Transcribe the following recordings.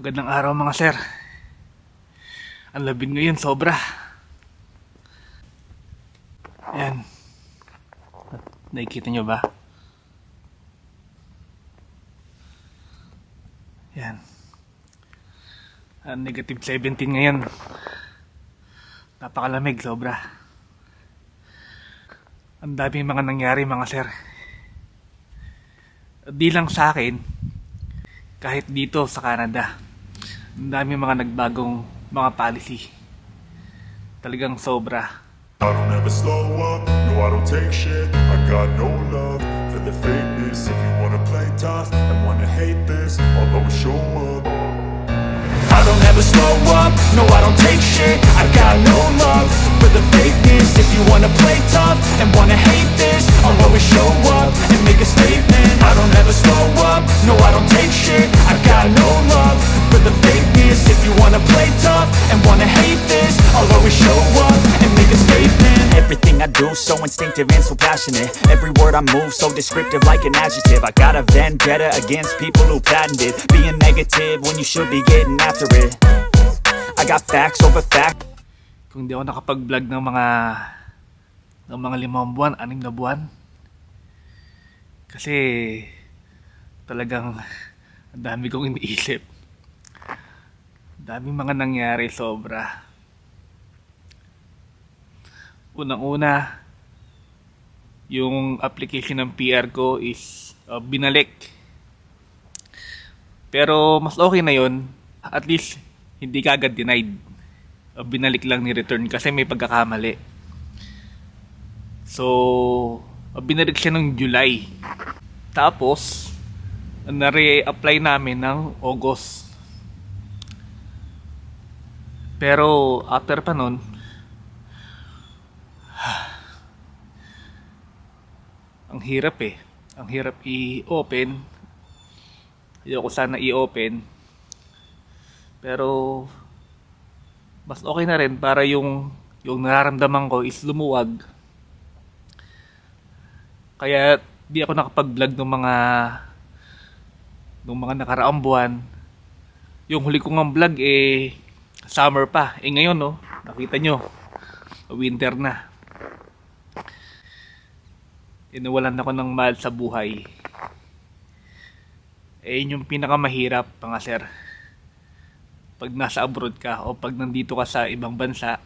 Magandang araw mga sir. Ang labig ngayon, sobra. Ayan. Nakikita nyo ba? Ayan. Negative 17 ngayon. Napakalamig, sobra. Ang daming mga nangyari mga sir. Di lang sa akin, kahit dito sa Canada. Ang daming mga nagbagong mga policy. Talagang sobra. I don't ever slow up, no I don't take shit. I got no love for the fakeness. If you wanna play tough and wanna hate this, I'll always show up. I don't ever slow up, no I don't take shit. I got no love for the fakeness. If you wanna play tough and wanna hate this, I'll always show up and make a statement. I don't ever slow up, no I don't take shit. I got no love for the fakeness. If you wanna play tough and wanna hate this, I'll always show up and make a statement. Everything I do so instinctive and so passionate. Every word I move so descriptive like an adjective. I got a vendetta against people who patented being negative when you should be getting after it. I got facts over fact. Kung di ako nakapag-vlog ng mga 5 buwan, 6 na buwan. Kasi talagang ang dami kong iniisip. Daming mga nangyari, sobra. Unang-una, yung application ng PR ko is binalik. Pero mas okay na yon, at least hindi ka agad denied. Binalik lang ni return kasi may pagkakamali. So, binalik siya ng July. Tapos, na-re-apply namin ng August. Pero after pa nun, ang hirap eh. Ang hirap i-open. Ayoko sana i-open. Pero mas okay na rin para yung nararamdaman ko is lumuwag. Kaya di ako nakapag-vlog ng mga nakaraang buwan. Yung huli kong vlog summer pa. Ngayon no, nakita nyo, winter na. Nawalan ako ng mahal sa buhay. Yun yung pinakamahirap mga sir. Pag nasa abroad ka o pag nandito ka sa ibang bansa,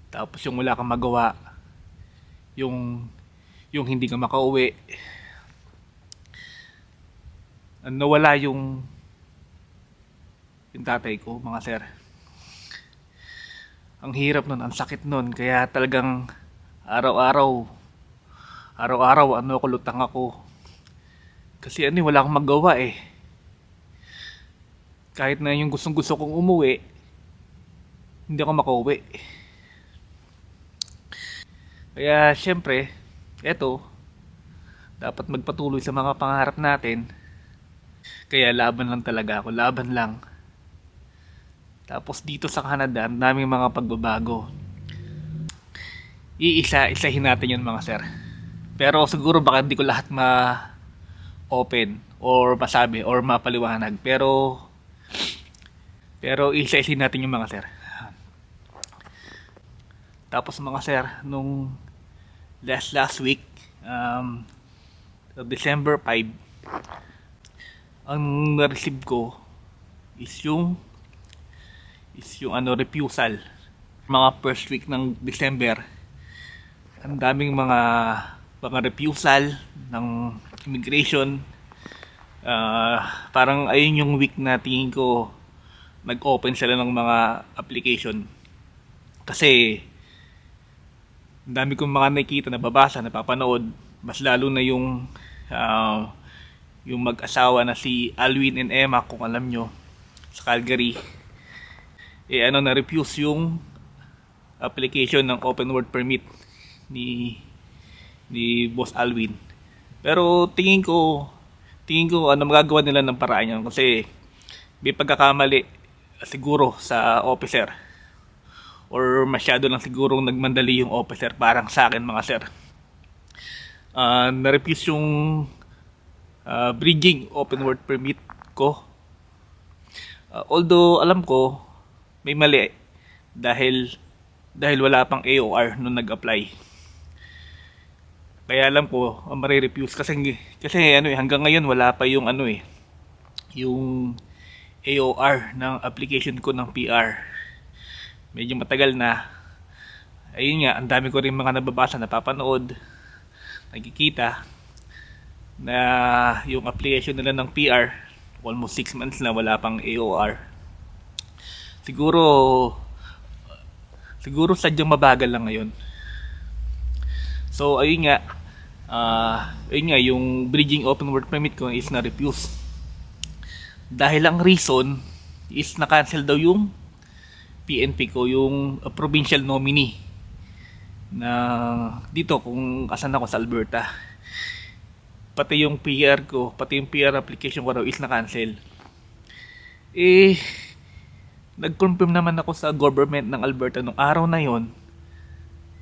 tapos yung wala kang magawa, yung hindi ka makauwi, nawala yung tatay ko mga sir. Ang hirap nun, ang sakit nun, kaya talagang araw-araw kulutang ako. Kasi wala akong magawa eh. Kahit na yung gustong-gusto kong umuwi, hindi ako makauwi. Kaya syempre, eto, dapat magpatuloy sa mga pangarap natin. Kaya laban lang talaga ako, laban lang. Tapos dito sa Canada, ang daming mga pagbabago. Iisa-isahin natin yun mga sir. Pero siguro baka hindi ko lahat ma-open or masabi or mapaliwanag. Pero isa-isahin natin yung mga sir. Tapos mga sir, nung last week, December 5, ang na-receive ko is yung refusal. Mga first week ng December, ang daming mga refusal ng immigration. Parang ayun yung week na tingin ko nag-open sila ng mga application. Kasi ang dami kong mga nakikita, nababasa, napapanood. Mas lalo na yung mag-asawa na si Alwin and Emma, kung alam nyo, sa Calgary. Na-refuse yung application ng open work permit ni Boss Alwin. Pero tingin ko magagawa nila ng paraan yan kasi may pagkakamali siguro sa officer or masyado lang sigurong nagmandali yung officer, parang sa akin mga sir. Na-refuse yung bridging open work permit ko Although alam ko may mali dahil wala pang AOR nung nag-apply. Kaya alam ko mare-refuse kasi ano hanggang ngayon wala pa yung yung AOR ng application ko ng PR. Medyo matagal na. Ayun nga, ang dami ko rin mga nababasa, napapanood, nakikita na yung application nila ng PR almost 6 months na wala pang AOR. Siguro sadyang mabagal lang ngayon. So ayun nga, yung bridging open work permit ko is na-refuse. Dahil ang reason is na-cancel daw yung PNP ko, yung provincial nominee na dito kung asan ako sa Alberta. Pati yung PR ko, pati yung PR application ko raw is na-cancel. Nag-confirm naman ako sa government ng Alberta nung araw na yon.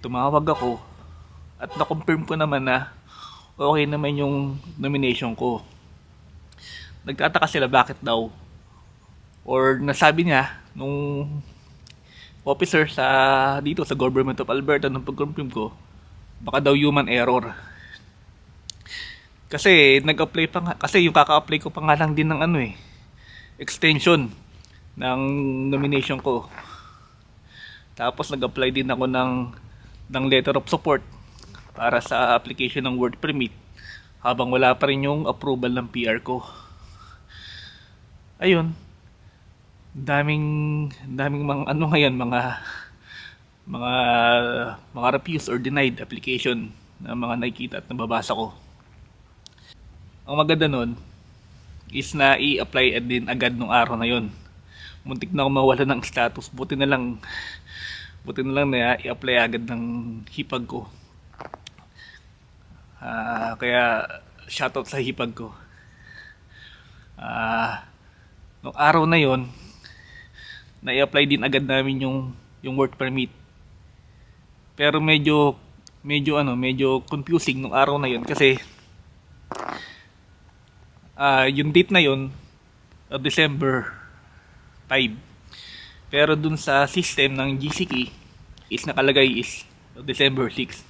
Tumawag ako at na-confirm ko naman na okay naman yung nomination ko. Nagtataka sila bakit daw, or nasabi niya nung officer dito sa government of Alberta nung pag-confirm ko, baka daw human error. Kasi nag-apply pa nga, kasi yung kaka-apply ko pa nga lang din ng extension ng nomination ko. Tapos nag-apply din ako ng letter of support para sa application ng work permit habang wala pa rin yung approval ng PR ko. Ayun, daming mga mga refused or denied application na mga nakikita at nababasa ko. Ang maganda nun is na i-apply din agad nung araw na yon. Muntik na ako mawala ng status, buti na lang na i-apply agad ng hipag ko. Kaya shoutout sa hipag ko. Nung araw na yon, na-i-apply din agad namin yung work permit. Pero medyo confusing nung araw na yon kasi yung date na yon, December 5. Pero dun sa system ng GCK is nakalagay is December 6.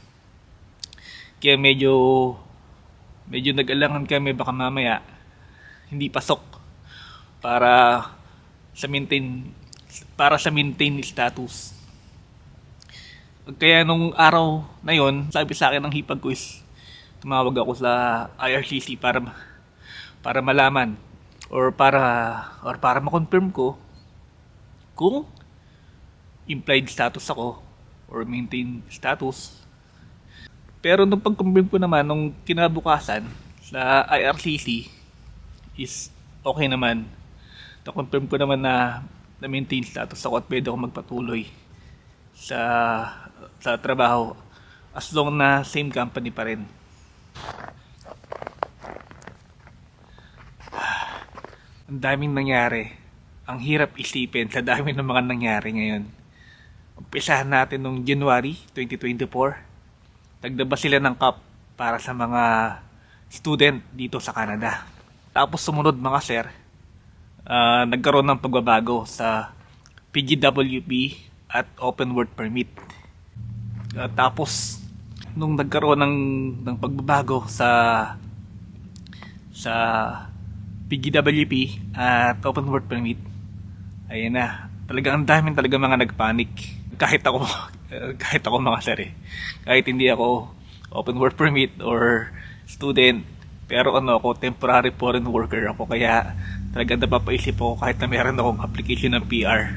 Kaya medyo nag-alangan kami baka mamaya hindi pasok para sa maintain status. Kaya nung araw na yon, sabi sa akin ng hipag ko is tumawag ako sa IRCC para malaman or para ma-confirm ko kung implied status ako or maintain status. Pero nung pag-confirm ko naman nung kinabukasan sa IRCC is okay naman. Na-confirm ko naman na maintain status ako at pwede ako magpatuloy sa trabaho as long na same company pa rin. Ang daming nangyari. Ang hirap isipin sa dami ng mga nangyari ngayon. Umpisahan natin nung January 2024. Nagdaba sila ng cup para sa mga student dito sa Canada. Tapos sumunod mga sir, nagkaroon ng pagbabago sa PGWP at Open Work Permit. Tapos nung nagkaroon ng pagbabago sa PGWP at Open Work Permit, ayun na, talagang ang daming talaga mga nagpanic. Kahit ako mga sir kahit hindi ako Open Work Permit or student, pero ako, temporary foreign worker ako, kaya talagang napapaisip ako kahit na meron akong application ng PR.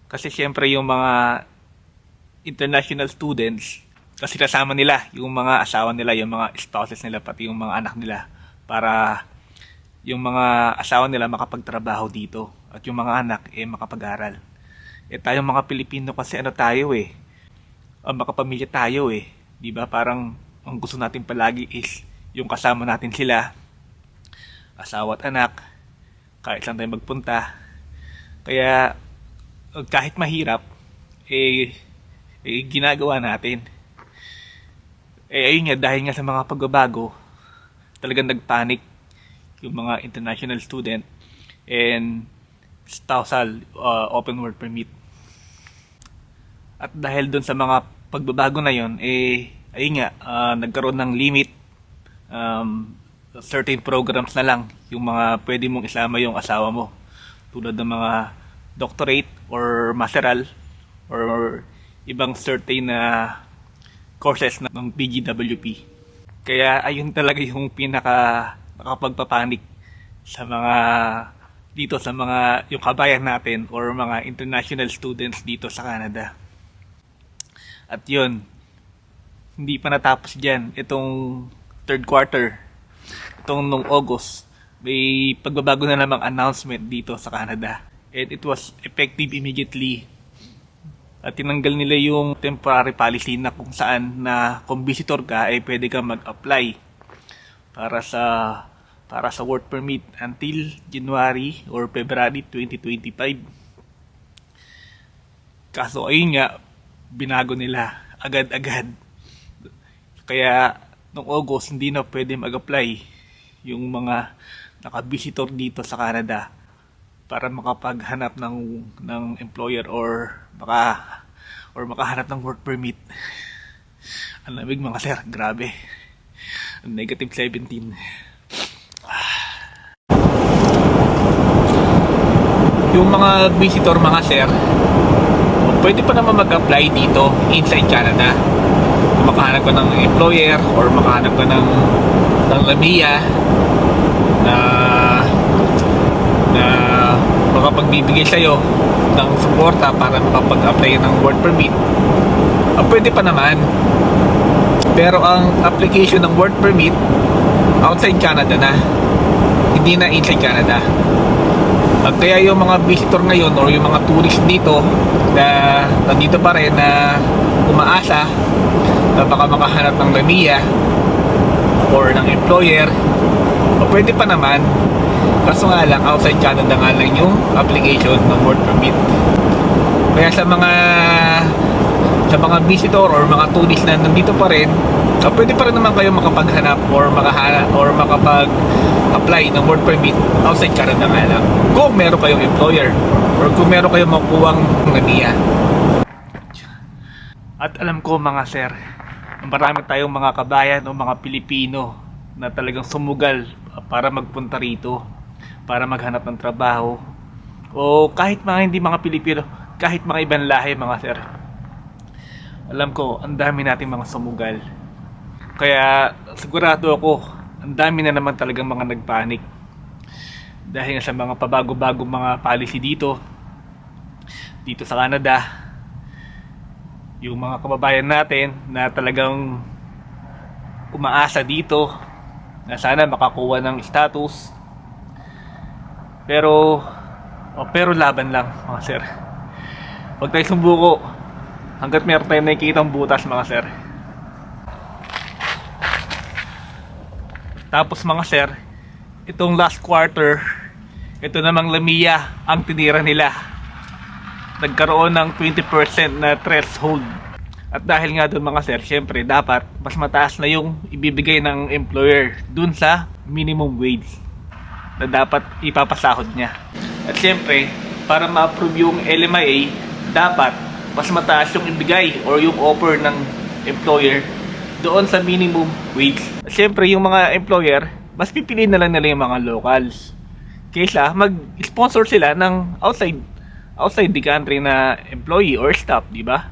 Kasi syempre yung mga international students, kasi kasama nila yung mga asawa nila, yung mga spouses nila, pati yung mga anak nila, para yung mga asawa nila makapagtrabaho dito at yung mga anak makapag-aral. Tayong mga Pilipino kasi tayo makapamilya tayo di ba? Parang ang gusto natin palagi is yung kasama natin sila, asawa at anak, kahit saan tayo magpunta. Kaya kahit mahirap ginagawa natin. Ayun nga, dahil nga sa mga pagbabago, talagang nagpanic yung mga international student, and spousal open work permit. At dahil doon sa mga pagbabago na yon, ayun nga, nagkaroon ng limit. Certain programs na lang yung mga pwede mong isama yung asawa mo, tulad ng mga doctorate or masteral or ibang certain na courses ng PGWP. Kaya ayun talaga yung nakapagpapanik sa mga dito, sa mga yung kabayan natin or mga international students dito sa Canada. At yun, hindi pa natapos dyan. Itong third quarter, itong nung August, may pagbabago na namang announcement dito sa Canada. And it was effective immediately. At tinanggal nila yung temporary policy na kung saan na kung visitor ka ay pwede ka mag-apply para sa work permit until January or February 2025. Kaso ayun nga, binago nila agad-agad. Kaya noong August hindi na pwede mag-apply yung mga naka-visitor dito sa Canada para makapaghanap ng employer or makahanap ng work permit. Ang lamig mga sir, grabe. Negative 17. Yung mga visitor mga sir, pwede pa naman mag-apply dito inside Canada. Kung makahanap ka ng employer or makahanap ka ng LAMIA na makapagbibigay sa'yo ng suporta para makapag-apply ng work permit, pwede pa naman. Pero ang application ng work permit outside Canada na, hindi na inside Canada. Kaya yung mga visitor ngayon or yung mga tourist dito na nandito pa rin na umaasa na baka makahanap ng LAMIA or ng employer, pwede pa naman. Kaso nga lang, outside Canada nga lang yung application ng work permit. Kaya sa mga visitor or mga tourist na nandito pa rin, pwede pa rin naman kayo makapaghanap or makapag-apply ng work permit outside Canada nga lang. Kung meron kayong employer or kung meron kayong makuwang LAMIA. At alam ko mga sir, marami tayong mga kabayan o mga Pilipino na talagang sumugal para magpunta rito, para maghanap ng trabaho, o kahit mga hindi mga Pilipino, kahit mga ibang lahi mga sir. Alam ko, ang dami nating mga sumugal. Kaya sigurado ako, ang dami na naman talagang mga nagpanik dahil sa mga pabago-bago mga policy dito sa Canada. Yung mga kababayan natin na talagang umaasa dito na sana makakuha ng status, pero laban lang mga sir. Huwag tayo sumbuko hanggat meron tayong nakikita ang butas mga sir. Tapos mga sir, itong last quarter, ito namang LAMIA ang tinira nila. Nagkaroon ng 20% na threshold. At dahil nga doon mga sir, syempre dapat mas mataas na yung ibibigay ng employer dun sa minimum wage na dapat ipapasahod niya. At syempre, para ma-approve yung LMIA, dapat mas mataas yung ibigay or yung offer ng employer doon sa minimum wage. At syempre, yung mga employer, mas pipiliin na lang nila yung mga locals kaysa mag-sponsor sila ng outside the country na employee or staff, di ba?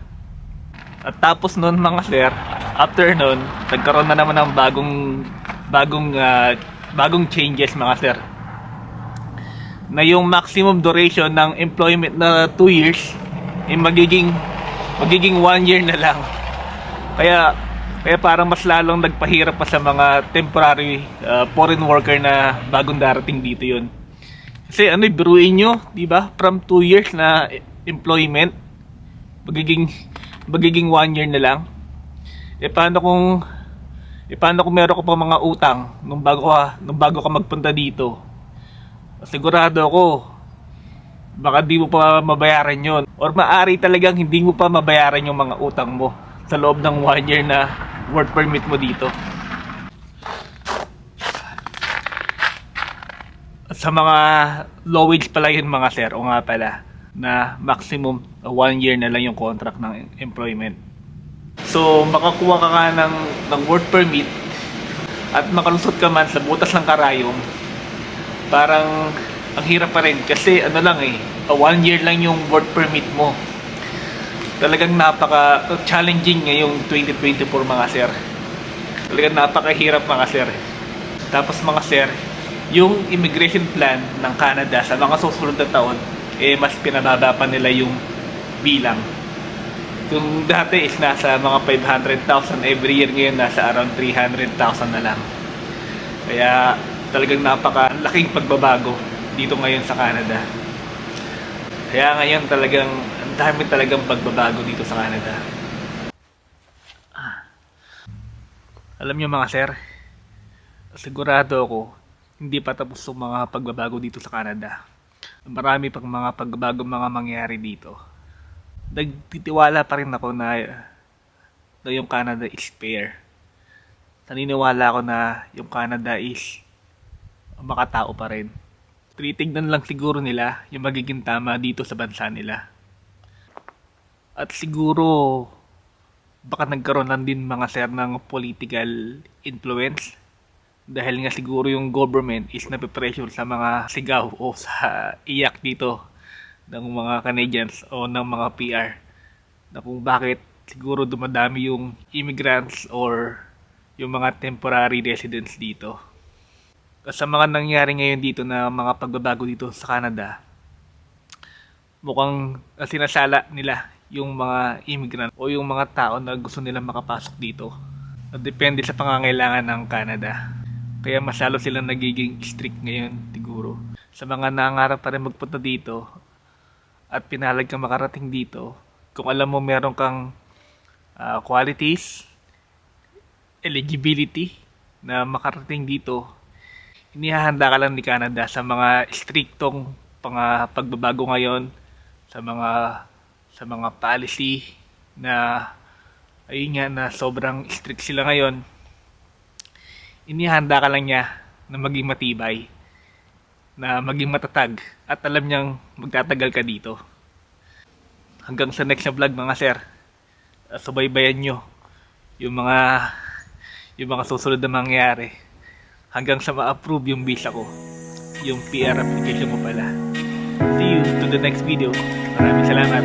At tapos nun mga sir, after nun, nagkaroon na naman ng bagong changes mga sir. Na yung maximum duration ng employment na 2 years, magiging 1 year na lang. Kaya parang mas lalong nagpahirap pa sa mga temporary foreign worker na bagong darating dito yun. Kasi biruin nyo, di ba? From 2 years na employment, magiging 1 year na lang. Paano kung meron ka pa mga utang nung bago ka magpunta dito? Sigurado ako, baka di mo pa mabayaran yon, or maaari talagang hindi mo pa mabayaran yung mga utang mo sa loob ng 1 year na work permit mo dito. Sa mga low wage pala yun mga sir, o nga pala, na maximum 1 year na lang yung contract ng employment. So makakuha ka nga ng work permit at makalusot ka man sa butas ng karayom, parang ang hirap pa rin kasi ano lang 1 year lang yung work permit mo. Talagang napaka-challenging ngayong 2024 mga sir. Talagang napakahirap mga sir. Tapos mga sir, yung immigration plan ng Canada sa mga susunod na taon, mas pinababa pa nila yung bilang. Kung dati is nasa mga 500,000 every year, ngayon nasa around 300,000 na lang. Kaya talagang napaka-laking pagbabago dito ngayon sa Canada. Kaya ngayon talagang ang dami talagang pagbabago dito sa Canada. Alam niyo mga sir, sigurado ako hindi pa tapos yung mga pagbabago dito sa Canada. Marami pang mga pagbabago mga mangyayari dito. Nagtitiwala pa rin ako na yung Canada is fair. Naniniwala ako na yung Canada is makatao pa rin. Titignan lang siguro nila yung magiging tama dito sa bansa nila. At siguro baka nagkaroon lang din mga sir ng political influence. Dahil nga siguro yung government is napipressure sa mga sigaw o sa iyak dito ng mga Canadians o ng mga PR na kung bakit siguro dumadami yung immigrants or yung mga temporary residents dito. Sa mga nangyari ngayon dito na mga pagbabago dito sa Canada, mukhang sinasala nila yung mga immigrant o yung mga tao na gusto nilang makapasok dito. Depende sa pangangailangan ng Canada. Kaya masyado silang nagiging strict ngayon siguro. Sa mga nangarap pa rin magpunta dito at pinalag kang makarating dito, kung alam mo meron kang qualities, eligibility na makarating dito, inihahanda ka lang ni Canada sa mga striktong pagbabago ngayon, sa mga policy na ayun nga na sobrang strict sila ngayon. Inihanda ka lang niya na maging matibay, na maging matatag, at alam niyang magtatagal ka dito. Hanggang sa next na vlog mga sir, subaybayan nyo yung mga susunod na mangyayari hanggang sa ma-approve yung visa ko, yung PR application ko pala. See you to the next video. Maraming salamat.